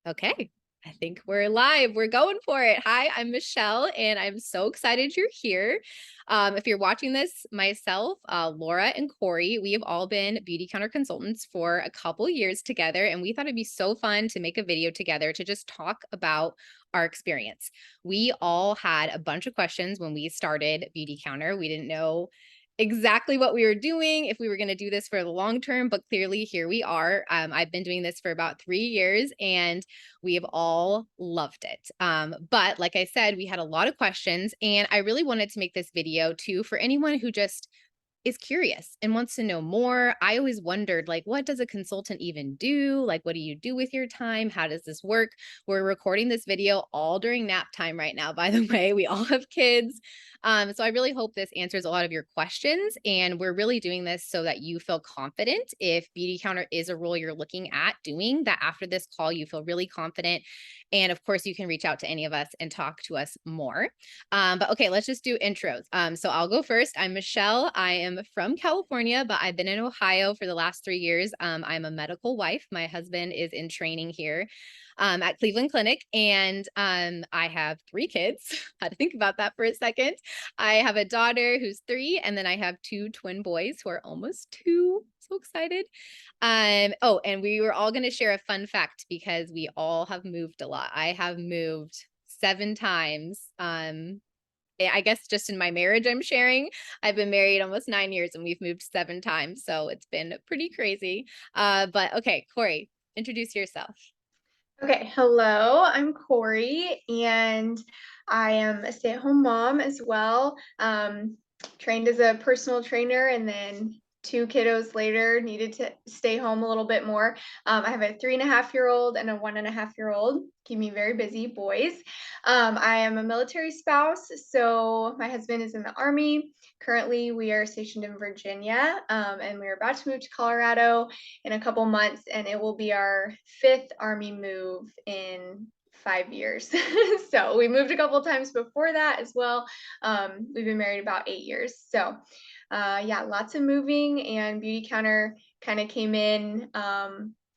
Okay, I think we're live. We're going for it. Hi, I'm Michelle, and I'm so excited you're here. If you're watching this, myself, Laura, and Corey, we have all been Beautycounter Consultants for a couple years together, and we thought it'd be so fun to make a video together to just talk about our experience. We all had a bunch of questions when we started Beautycounter. We didn't know exactly what we were doing, if we were going to do this for the long term, but clearly here we are. I've been doing this for about 3 years and we have all loved it. But like I said, we had a lot of questions and I really wanted to make this video too for anyone who just is curious and wants to know more. I always wondered, like, what does a consultant even do? Like, what do you do with your time? How does this work? We're recording this video all during nap time right now, by the way. We all have kids. So I really hope this answers a lot of your questions. And we're really doing this so that you feel confident if Beautycounter is a role you're looking at doing, that after this call, you feel really confident. And of course, you can reach out to any of us and talk to us more. But okay, let's just do intros. So I'll go first. I'm Michelle. I am from California, but I've been in Ohio for the last 3 years. I'm a medical wife. My husband is in training here at Cleveland Clinic, and I have 3 kids. Had to think about that for a second. I have a daughter who's 3, and then I have 2 twin boys who are almost 2. So excited. Oh, and we were all going to share a fun fact because we all have moved a lot. I have moved 7 times. I guess just in my marriage, I'm sharing. I've been married almost 9 years and we've moved 7 times. So it's been pretty crazy. But okay, Corey, introduce yourself. Okay, hello, I'm Corey, and I am a stay-at-home mom as well. Trained as a personal trainer, and then 2 kiddos later, needed to stay home a little bit more. I have a 3.5-year-old and a 1.5-year-old. Keep me very busy, boys. I am a military spouse, so my husband is in the Army. Currently, we are stationed in Virginia, and we're about to move to Colorado in a couple months, and it will be our 5th Army move in 5 years. So we moved a couple times before that as well. We've been married about 8 years. So yeah, lots of moving, and Beautycounter kind of came in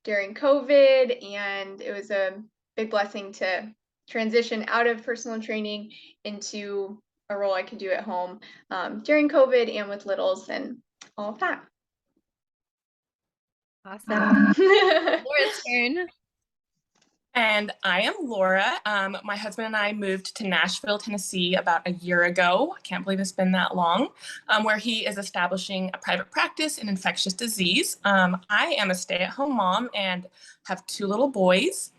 during COVID, and it was a big blessing to transition out of personal training into a role I could do at home during COVID and with littles and all of that. Awesome. Laura's turn. And I am Laura. My husband and I moved to Nashville, Tennessee about a year ago. I can't believe it's been that long, where he is establishing a private practice in infectious disease. I am a stay-at-home mom and have 2 little boys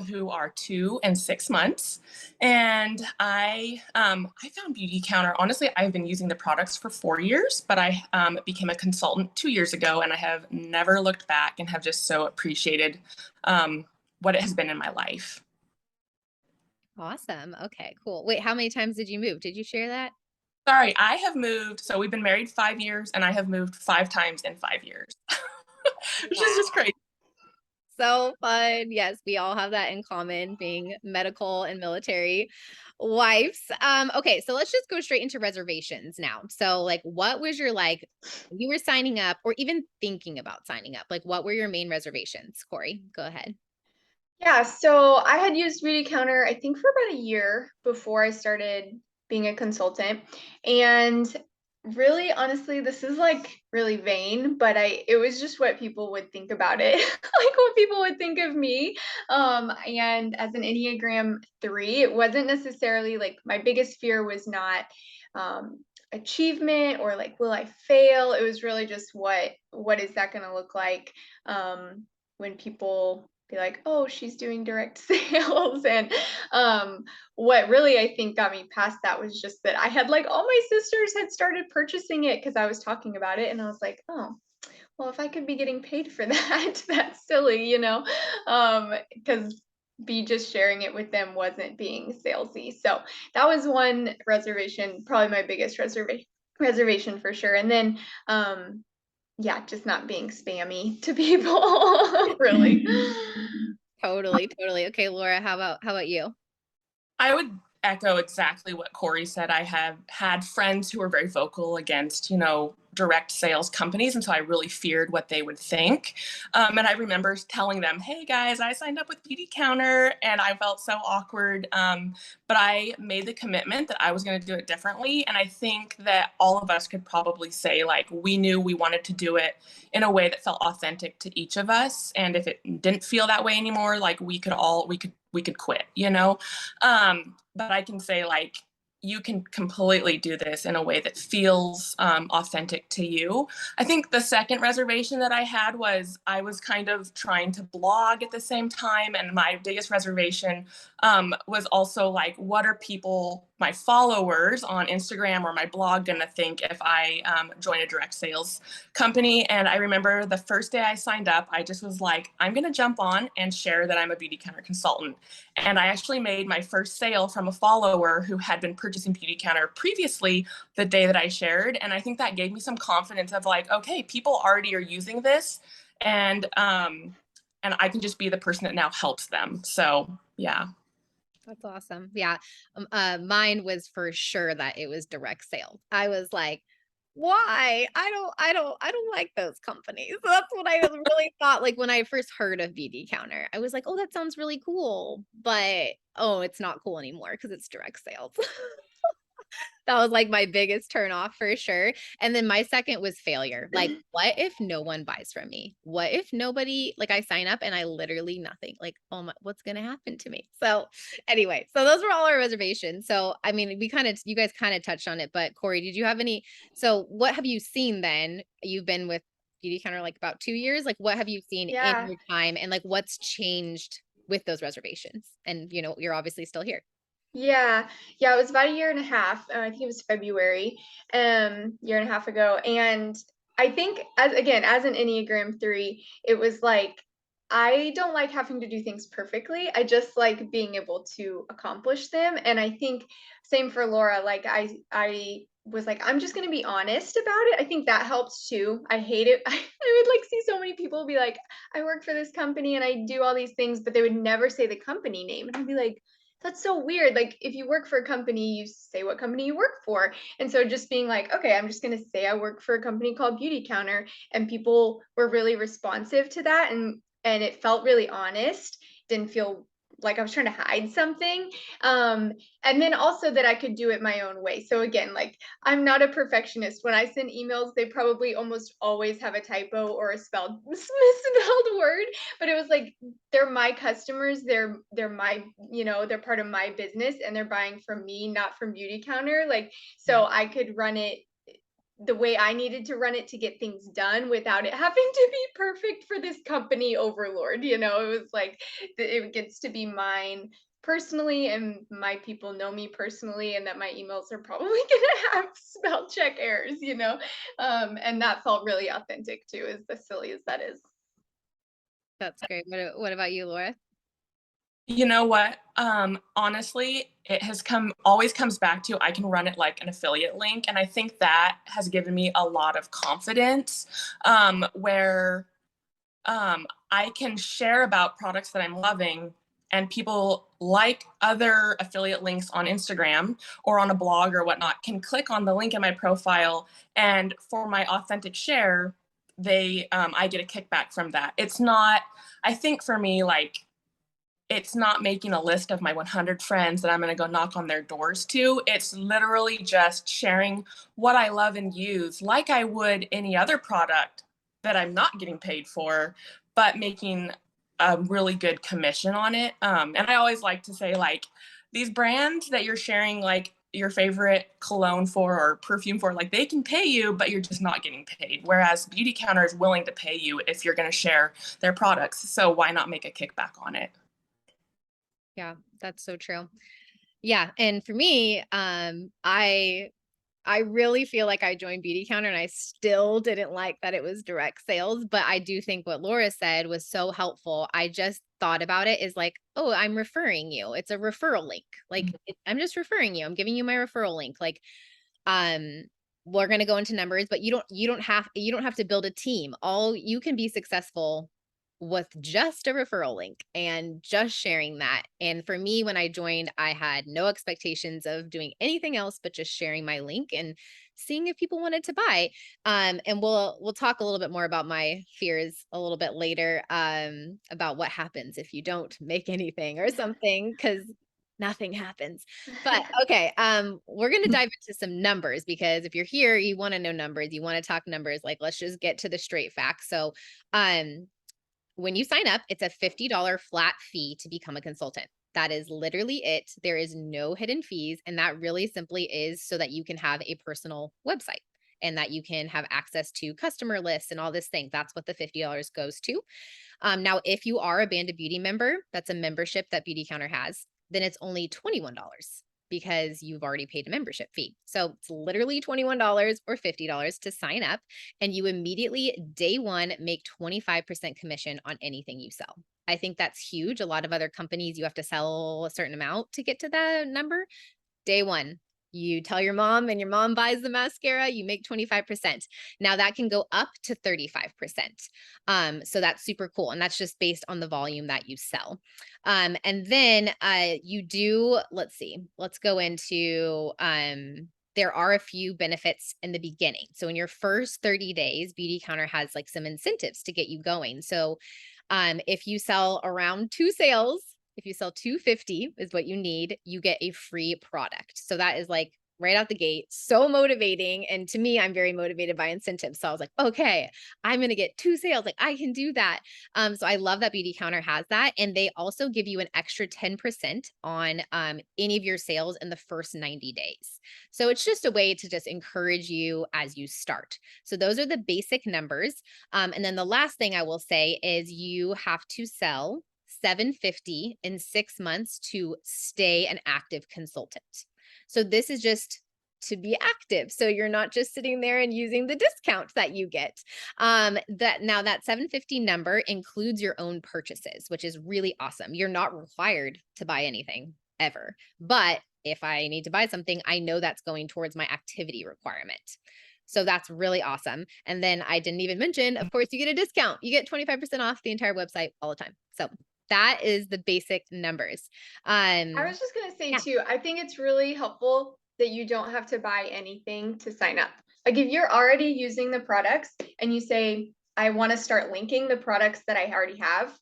who are 2 and 6 months. And I found Beautycounter. Honestly, I've been using the products for 4 years, but I became a consultant 2 years ago, and I have never looked back and have just so appreciated what it has been in my life. Awesome. Okay, cool. Wait, how many times did you move? Did you share that? Sorry, I have moved. So we've been married 5 years, and I have moved 5 times in 5 years, which is just crazy. So fun. Yes, we all have that in common, being medical and military wives. Okay, so let's just go straight into reservations now. So like what was your like you were signing up or even thinking about signing up? Like what were your main reservations? Corey, go ahead. Yeah, so I had used Beautycounter, I think, for about a year before I started being a consultant. And really, honestly, this is like really vain, but it was just what people would think about it, like what people would think of me. And as an Enneagram 3, it wasn't necessarily like my biggest fear was not achievement or like will I fail. It was really just what is that going to look like when people be like, oh, she's doing direct sales. And what really I think got me past that was just that I had like all my sisters had started purchasing it because I was talking about it, and I was like, oh, well, if I could be getting paid for that, that's silly, because be just sharing it with them wasn't being salesy. So that was one reservation, probably my biggest reservation for sure. And then yeah, just not being spammy to people, really. Totally, totally. Okay, Laura, how about you? I would echo exactly what Corey said. I have had friends who are very vocal against, direct sales companies. And so I really feared what they would think. And I remember telling them, hey guys, I signed up with Beautycounter, and I felt so awkward. But I made the commitment that I was going to do it differently. And I think that all of us could probably say, like, we knew we wanted to do it in a way that felt authentic to each of us. And if it didn't feel that way anymore, like we could quit, you know? But I can say, like, you can completely do this in a way that feels authentic to you. I think the second reservation that I had was I was kind of trying to blog at the same time. And my biggest reservation was also like, what are people, my followers on Instagram or my blog, gonna think if I join a direct sales company? And I remember the first day I signed up, I just was like, I'm gonna jump on and share that I'm a Beautycounter consultant. And I actually made my first sale from a follower who had been purchasing Beautycounter previously the day that I shared. And I think that gave me some confidence of like, okay, people already are using this, and I can just be the person that now helps them. So yeah. That's awesome. Yeah. Mine was for sure that it was direct sales. I was like, why? I don't like those companies. So that's what I really thought. Like when I first heard of Beautycounter, I was like, oh, that sounds really cool. But oh, it's not cool anymore because it's direct sales. That was like my biggest turn off for sure. And then my second was failure. Like, what if no one buys from me? What if nobody, like I sign up and I literally nothing? Like, oh my, what's going to happen to me? So anyway, so those were all our reservations. So, I mean, you guys kind of touched on it, but Corey, did you have any, so what have you seen then? You've been with Beautycounter like about 2 years. Like what have you seen in Yeah. your time, and like what's changed with those reservations? And you're obviously still here. Yeah, yeah, it was about a year and a half. I think it was February, year and a half ago. And I think as an Enneagram 3, it was like I don't like having to do things perfectly. I just like being able to accomplish them. And I think same for Laura. Like I was like, I'm just gonna be honest about it. I think that helps too. I hate it. I would like see so many people be like, I work for this company and I do all these things, but they would never say the company name. And I'd be like, that's so weird. Like if you work for a company, you say what company you work for. And so just being like, okay, I'm just going to say I work for a company called Beautycounter, and people were really responsive to that, and it felt really honest. Didn't feel like I was trying to hide something. And then also that I could do it my own way. So again, like I'm not a perfectionist. When I send emails, they probably almost always have a typo or a misspelled word, but it was like they're my customers, they're my, they're part of my business, and they're buying from me, not from Beautycounter. Like so I could run it the way I needed to run it to get things done without it having to be perfect for this company overlord. It was like it gets to be mine personally, and my people know me personally, and that my emails are probably gonna have spell check errors. And that felt really authentic too, as silly as that is. That's great. What about you, Laura? You know what? Honestly, it always comes back to I can run it like an affiliate link. And I think that has given me a lot of confidence, where I can share about products that I'm loving, and people like other affiliate links on Instagram or on a blog or whatnot can click on the link in my profile. And for my authentic share, I get a kickback from that. It's not, I think for me, like, it's not making a list of my 100 friends that I'm going to go knock on their doors to. It's literally just sharing what I love and use, like I would any other product that I'm not getting paid for, but making a really good commission on it. And I always like to say, like, these brands that you're sharing, like your favorite cologne for or perfume for, like, they can pay you, but you're just not getting paid. Whereas Beautycounter is willing to pay you if you're going to share their products. So why not make a kickback on it? Yeah, that's so true. Yeah, and for me, I really feel like I joined Beautycounter and I still didn't like that it was direct sales, but I do think what Laura said was so helpful. I just thought about it as like, oh, I'm referring you. It's a referral link. Like I'm just referring you. I'm giving you my referral link. Like, um, we're going to go into numbers, but you don't have to build a team. All you can be successful with just a referral link and just sharing that. And for me, when I joined, I had no expectations of doing anything else but just sharing my link and seeing if people wanted to buy. And we'll talk a little bit more about my fears a little bit later, about what happens if you don't make anything or something, because nothing happens. But okay, we're gonna dive into some numbers, because if you're here, you want to know numbers, you want to talk numbers. Like, let's just get to the straight facts. So, um, when you sign up, it's a $50 flat fee to become a consultant. That is literally it. There is no hidden fees. And that really simply is so that you can have a personal website and that you can have access to customer lists and all this thing. That's what the $50 goes to. Now, if you are a Band of Beauty member, that's a membership that Beautycounter has, then it's only $21 because you've already paid a membership fee. So it's literally $21 or $50 to sign up, and you immediately, day one, make 25% commission on anything you sell. I think that's huge. A lot of other companies, you have to sell a certain amount to get to that number. Day one, you tell your mom and your mom buys the mascara, you make 25%. Now that can go up to 35%. So that's super cool. And that's just based on the volume that you sell. And then you do, let's see, let's go into, there are a few benefits in the beginning. So in your first 30 days, Beautycounter has like some incentives to get you going. So if you sell around 2 sales, if you sell 250 is what you need, you get a free product. So that is like right out the gate, so motivating. And to me, I'm very motivated by incentives. So I was like, okay, I'm going to get 2 sales. Like, I can do that. So I love that Beautycounter has that. And they also give you an extra 10% on any of your sales in the first 90 days. So it's just a way to just encourage you as you start. So those are the basic numbers. And then the last thing I will say is you have to sell 750 in 6 months to stay an active consultant. So this is just to be active. So you're not just sitting there and using the discounts that you get. That 750 number includes your own purchases, which is really awesome. You're not required to buy anything ever. But if I need to buy something, I know that's going towards my activity requirement. So that's really awesome. And then I didn't even mention, of course, you get a discount. You get 25% off the entire website all the time. So that is the basic numbers. I was just going to say Yeah. too, I think it's really helpful that you don't have to buy anything to sign up. Like if you're already using the products and you say, I want to start linking the products that I already have,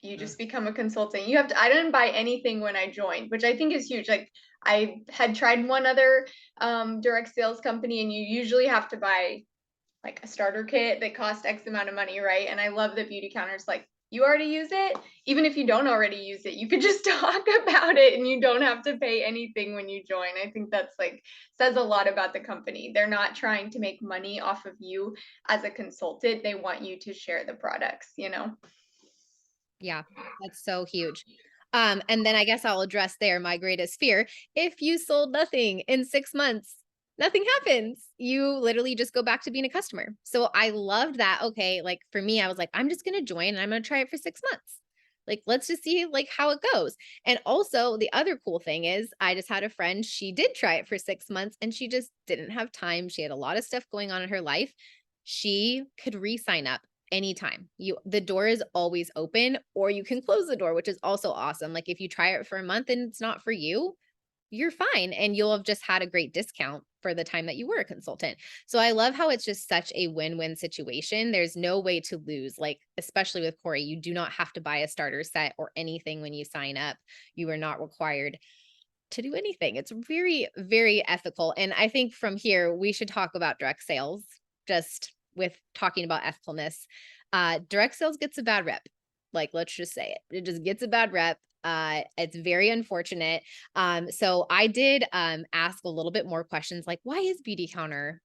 you just become a consultant. I didn't buy anything when I joined, which I think is huge. Like I had tried one other direct sales company, and you usually have to buy like a starter kit that costs X amount of money, right? And I love that Beautycounter's like, you already use it. Even if you don't already use it, you could just talk about it and you don't have to pay anything when you join. I think that's like says a lot about the company. They're not trying to make money off of you as a consultant. They want you to share the products, you know? Yeah, that's so huge. And then I guess I'll address there my greatest fear. If you sold nothing in 6 months, nothing happens. You literally just go back to being a customer. So I loved that. Okay, like for me, I was like, I'm just gonna join and I'm gonna try it for 6 months. Like, let's just see like how it goes. And also the other cool thing is I just had a friend, she did try it for 6 months and she just didn't have time. She had a lot of stuff going on in her life. She could re-sign up anytime. The door is always open, or you can close the door, which is also awesome. Like if you try it for a month and it's not for you, you're fine and you'll have just had a great discount for the time that you were a consultant. So I love how it's just such a win-win situation. There's no way to lose. Like especially with Corey, you do not have to buy a starter set or anything when you sign up. You are not required to do anything. It's very, very ethical. And I think from here, we should talk about direct sales, just with talking about ethicalness. Direct sales gets a bad rep. Like, let's just say it. It just gets a bad rep. It's very unfortunate. So I did ask a little bit more questions like, why is Beautycounter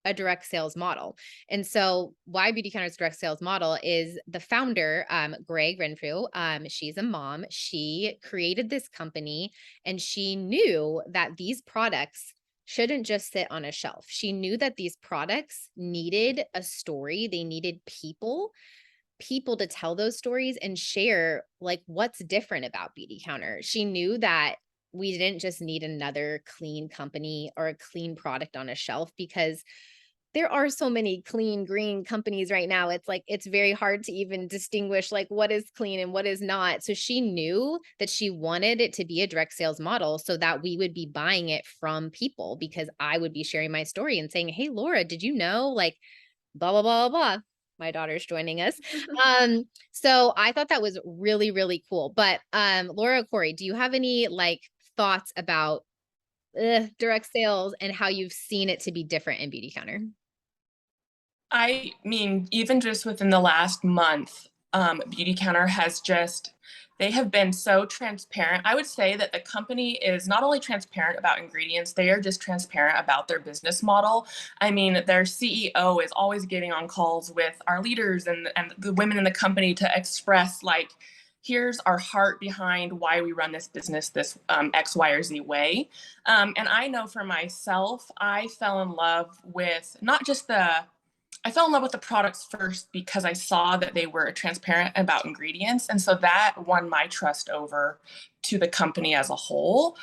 a direct sales model? And so why Beautycounter's direct sales model is the founder, Greg Renfrew. She's a mom. She created this company and she knew that these products shouldn't just sit on a shelf. She knew that these products needed a story. They needed people to tell those stories and share like what's different about Beautycounter. She knew that we didn't just need another clean company or a clean product on a shelf, because there are so many clean green companies right now. It's like it's very hard to even distinguish like what is clean and what is not. So she knew that she wanted it to be a direct sales model so that we would be buying it from people because I would be sharing my story and saying, "Hey Laura, did you know like blah blah blah blah blah." My daughter's joining us. So I thought that was really really cool. But Laura, Corey, do you have any like thoughts about direct sales and how you've seen it to be different in Beauty Counter? I mean, even just within the last month, Beautycounter has just, they have been so transparent. I would say that the company is not only transparent about ingredients, they are just transparent about their business model. I mean, their CEO is always getting on calls with our leaders and the women in the company to express like, here's our heart behind why we run this business this X, Y, or Z way. And I know for myself, I fell in love with not just I fell in love with the products first because I saw that they were transparent about ingredients. And so that won my trust over to the company as a whole,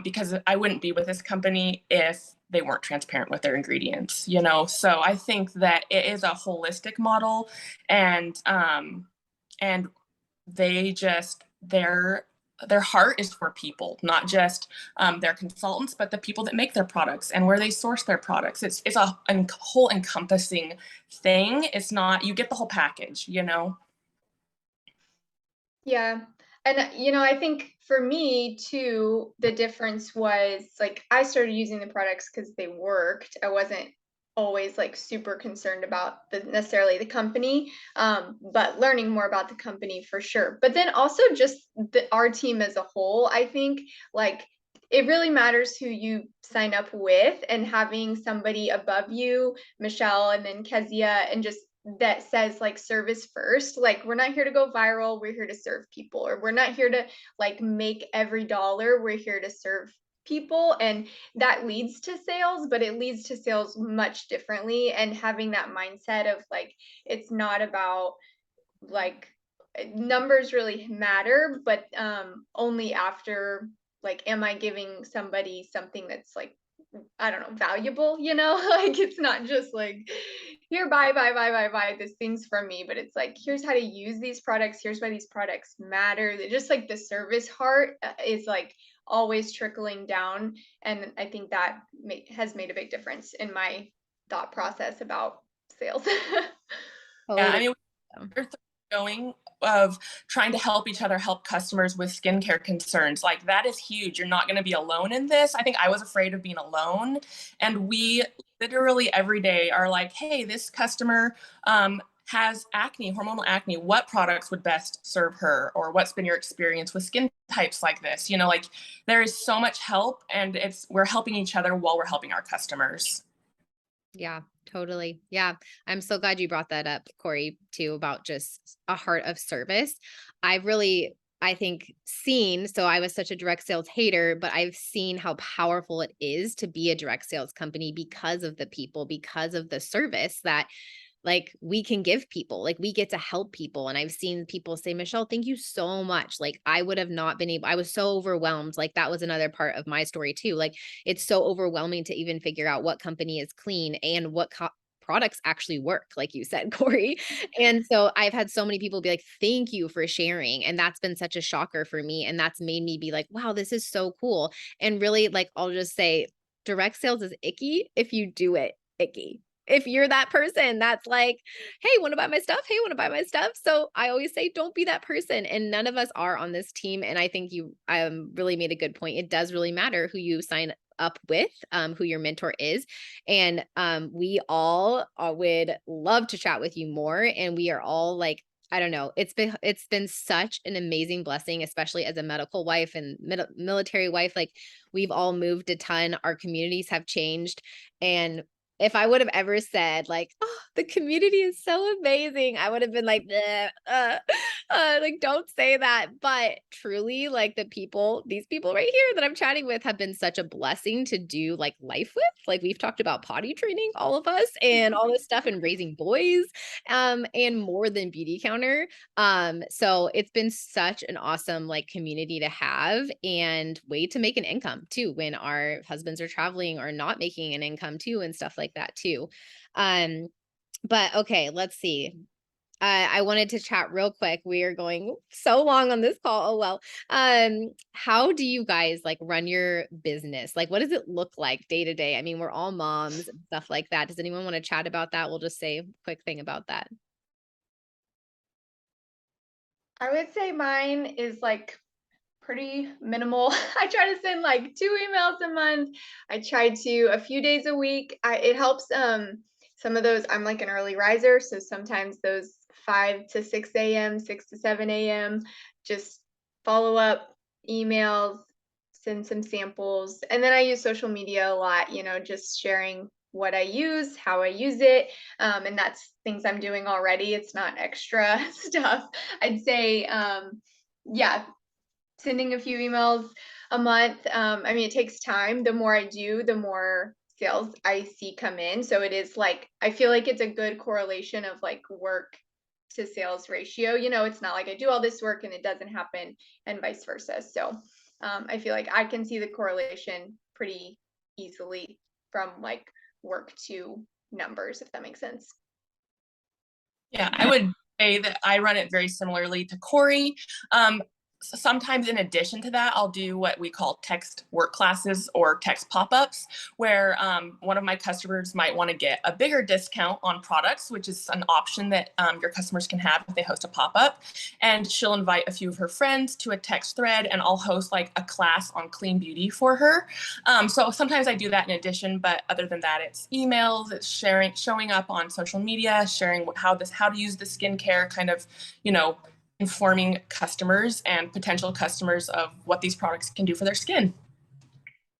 because I wouldn't be with this company if they weren't transparent with their ingredients, you know? So I think that it is a holistic model, and they just, their heart is for people, not just their consultants, but the people that make their products and where they source their products. It's a whole encompassing thing. It's not, you get the whole package, you know? Yeah. And I think for me too, the difference was like I started using the products because they worked. I wasn't always like super concerned about necessarily the company, but learning more about the company for sure. But then also just our team as a whole, I think like it really matters who you sign up with, and having somebody above you, Michelle, and then Kezia, and just that says like service first. Like we're not here to go viral, we're here to serve people. Or we're not here to like make every dollar, we're here to serve people. And that leads to sales, but it leads to sales much differently. And having that mindset of like it's not about like numbers really matter, but only after like am I giving somebody something that's like I don't know, valuable, like it's not just like, here, buy these things from me, but it's like, here's how to use these products. Here's why these products matter. Just like the service heart is like always trickling down. And I think that has made a big difference in my thought process about sales. Yeah, I Totally. mean, we're going of trying to help each other help customers with skincare concerns. Like that is huge. You're not going to be alone in this. I think I was afraid of being alone. And we literally every day are like, hey, this customer has acne, hormonal acne. What products would best serve her? Or what's been your experience with skin types like this? You know, like there is so much help, and we're helping each other while we're helping our customers. Yeah, totally. Yeah. I'm so glad you brought that up, Corey, too, about just a heart of service. I've really, I think, seen, so I was such a direct sales hater, but I've seen how powerful it is to be a direct sales company because of the people, because of the service that like we can give people, like we get to help people. And I've seen people say, Michelle, thank you so much. Like I would have not been able, I was so overwhelmed. Like that was another part of my story too. Like it's so overwhelming to even figure out what company is clean and what products actually work, like you said, Corey. And so I've had so many people be like, thank you for sharing. And that's been such a shocker for me. And that's made me be like, wow, this is so cool. And really, like, I'll just say direct sales is icky if you do it icky. If you're that person that's like, hey, want to buy my stuff? Hey, want to buy my stuff? So I always say, don't be that person. And none of us are on this team. And I think you really made a good point. It does really matter who you sign up with, who your mentor is. And we all would love to chat with you more. And we are all like, I don't know. It's been such an amazing blessing, especially as a medical wife and military wife. Like we've all moved a ton. Our communities have changed. And if I would have ever said like, "Oh, the community is so amazing," I would have been like, "Bleh, Like, don't say that. But truly, like these people right here that I'm chatting with have been such a blessing to do like life with. Like we've talked about potty training, all of us, and all this stuff and raising boys, and more than Beauty Counter. So it's been such an awesome like community to have and way to make an income too when our husbands are traveling or not making an income too and stuff like that too. Um, but okay, let's see. I wanted to chat real quick. We are going so long on this call. Oh well. How do you guys like run your business? Like, what does it look like day to day? I mean, we're all moms and stuff like that. Does anyone want to chat about that? We'll just say a quick thing about that. I would say mine is like pretty minimal. I try to send like 2 emails a month. I try to a few days a week. It helps some of those I'm like an early riser, so sometimes those 5 to 6 a.m., 6 to 7 a.m. just follow up emails, send some samples. And then I use social media a lot, just sharing what I use, how I use it. And that's things I'm doing already. It's not extra stuff. I'd say yeah, sending a few emails a month. I mean, it takes time. The more I do, the more sales I see come in. So it is like, I feel like it's a good correlation of like work to sales ratio. It's not like I do all this work and it doesn't happen and vice versa. So I feel like I can see the correlation pretty easily from like work to numbers, if that makes sense. Yeah, I would say that I run it very similarly to Corey. Sometimes in addition to that, I'll do what we call text work classes or text pop-ups, where one of my customers might want to get a bigger discount on products, which is an option that your customers can have if they host a pop-up. And she'll invite a few of her friends to a text thread, and I'll host like a class on clean beauty for her. So sometimes I do that in addition, but other than that, it's emails, it's showing up on social media, sharing how to use the skincare, kind of, informing customers and potential customers of what these products can do for their skin.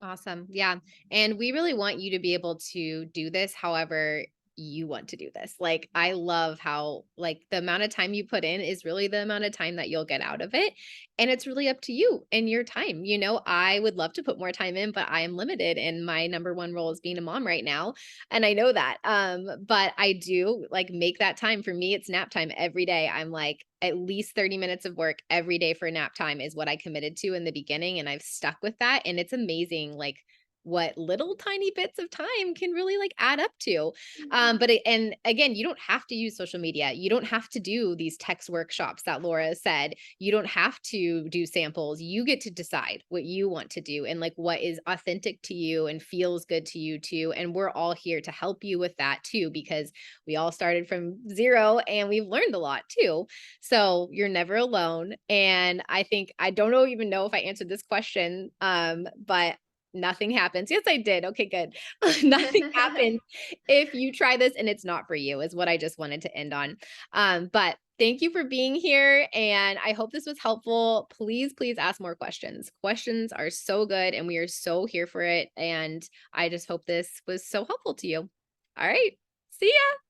Awesome. Yeah. And we really want you to be able to do this however you want to do this. Like I love how like the amount of time you put in is really the amount of time that you'll get out of it. And it's really up to you and your time. I would love to put more time in, but I am limited and my number one role is being a mom right now. And I know that. But I do like make that time. For me, it's nap time every day. I'm like at least 30 minutes of work every day for nap time is what I committed to in the beginning. And I've stuck with that. And it's amazing. Like what little tiny bits of time can really like add up to. And again, you don't have to use social media. You don't have to do these text workshops that Laura said. You don't have to do samples. You get to decide what you want to do and like what is authentic to you and feels good to you too. And we're all here to help you with that too, because we all started from zero and we've learned a lot too. So you're never alone. And I think, I don't know, even know if I answered this question, but nothing happens. Yes, I did. Okay, good. Nothing happens if you try this and it's not for you, is what I just wanted to end on. But thank you for being here. And I hope this was helpful. Please, please ask more questions. Questions are so good and we are so here for it. And I just hope this was so helpful to you. All right. See ya.